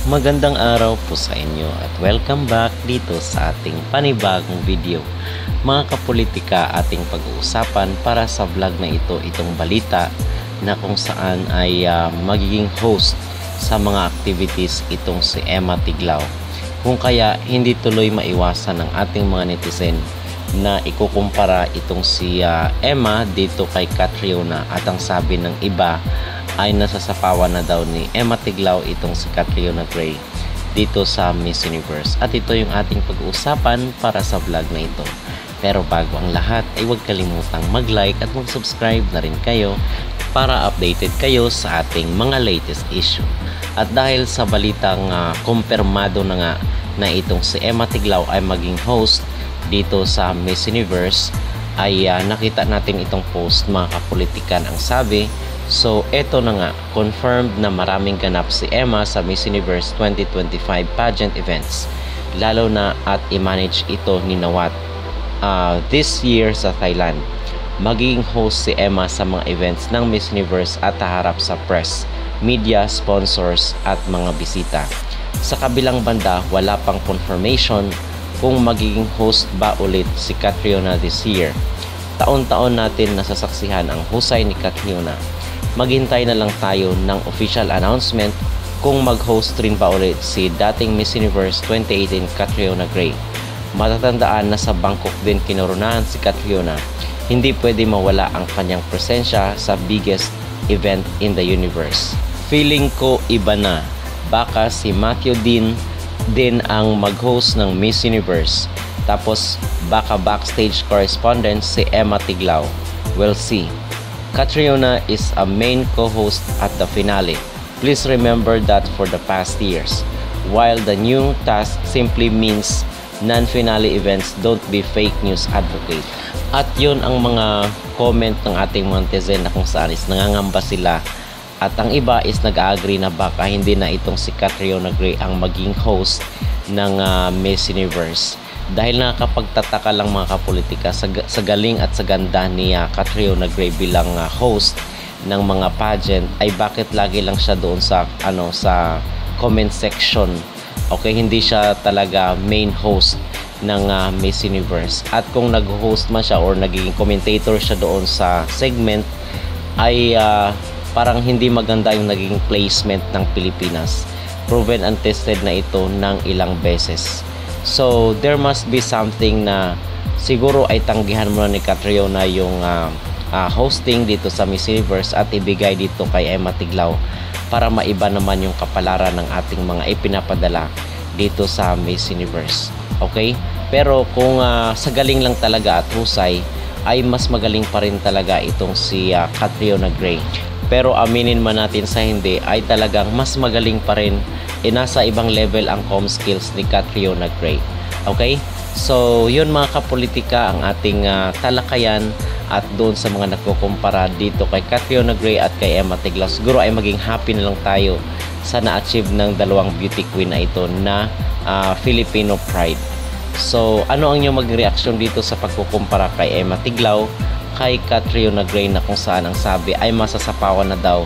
Magandang araw po sa inyo at welcome back dito sa ating panibagong video. Mga kapolitika, ating pag-uusapan para sa vlog na itong balita na kung saan ay magiging host sa mga activities itong si Emma Tiglao. Kung kaya hindi tuloy maiwasan ng ating mga netizen na ikukumpara itong si Emma dito kay Catriona, at ang sabi ng iba ay nasasapawan na daw ni Emma Tiglao itong si Catriona Gray dito sa Miss Universe. At ito yung ating pag-uusapan para sa vlog na ito. Pero bago ang lahat ay huwag kalimutang mag-like at mag-subscribe na rin kayo para updated kayo sa ating mga latest issue. At dahil sa balitang kumpirmado na nga na itong si Emma Tiglao ay maging host dito sa Miss Universe, ay nakita natin itong post, mga kapolitikan, ang sabi. So eto na nga, confirmed na maraming ganap si Emma sa Miss Universe 2025 pageant events, lalo na at i-manage ito ni Nawat this year sa Thailand. Magiging host si Emma sa mga events ng Miss Universe at haharap sa press, media, sponsors at mga bisita. Sa kabilang banda, wala pang confirmation kung magiging host ba ulit si Catriona this year. Taon-taon natin nasasaksihan ang husay ni Catriona. Maghintay na lang tayo ng official announcement kung mag-host rin ba ulit si dating Miss Universe 2018 Catriona Gray. Matatandaan na sa Bangkok din kinoronahan si Catriona. Hindi pwede mawala ang kanyang presensya sa biggest event in the universe. Feeling ko iba na. Baka si Matthew din ang mag-host ng Miss Universe. Tapos baka backstage correspondent si Emma Tiglao. We'll see. Catriona is a main co-host at the finale. Please remember that for the past years. While the new task simply means non-finale events, don't be fake news advocate. At yun ang mga comment ng ating mga netizen na kung saan is nangangamba sila. At ang iba is nag-agree na baka hindi na itong si Catriona Gray ang maging host ng Miss Universe. Dahil nakakapagtataka lang, mga kapolitika, sa galing at sa ganda ni Catriona Gray bilang host ng mga pageant, ay bakit lagi lang siya doon sa sa comment section. Okay, hindi siya talaga main host ng Miss Universe. At kung nag-host man siya or nagiging commentator siya doon sa segment, ay parang hindi maganda yung naging placement ng Pilipinas. Proven and tested na ito ng ilang beses. So there must be something na siguro ay tanggihan mo na ni Catriona yung hosting dito sa Miss Universe at ibigay dito kay Emma Tiglao para maiba naman yung kapalaran ng ating mga ipinapadala dito sa Miss Universe. Okay? Pero kung sa galing lang talaga at husay, ay mas magaling pa rin talaga itong si Catriona Gray. Pero aminin man natin sa hindi, ay talagang mas magaling pa rin. Nasa ibang level ang comm skills ni Catriona Gray. Okay? So yun, mga kapolitika, ang ating talakayan. At doon sa mga nagkukumpara dito kay Catriona Gray at kay Emma Tiglao, siguro ay maging happy na lang tayo sa na-achieve ng dalawang beauty queen na ito na Filipino pride. So ano ang inyong mag-reaction dito sa pagkukumpara kay Emma Tiglao kay Catriona Gray, na kung saan ang sabi ay masasapawan na daw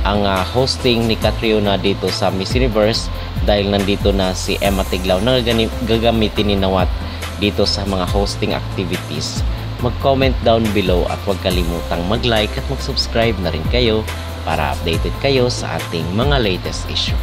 ang hosting ni Catriona dito sa Miss Universe dahil nandito na si Emma Tiglao na gagamitin ni Nawat dito sa mga hosting activities. Mag-comment down below at huwag kalimutang mag-like at mag-subscribe na rin kayo para updated kayo sa ating mga latest issue.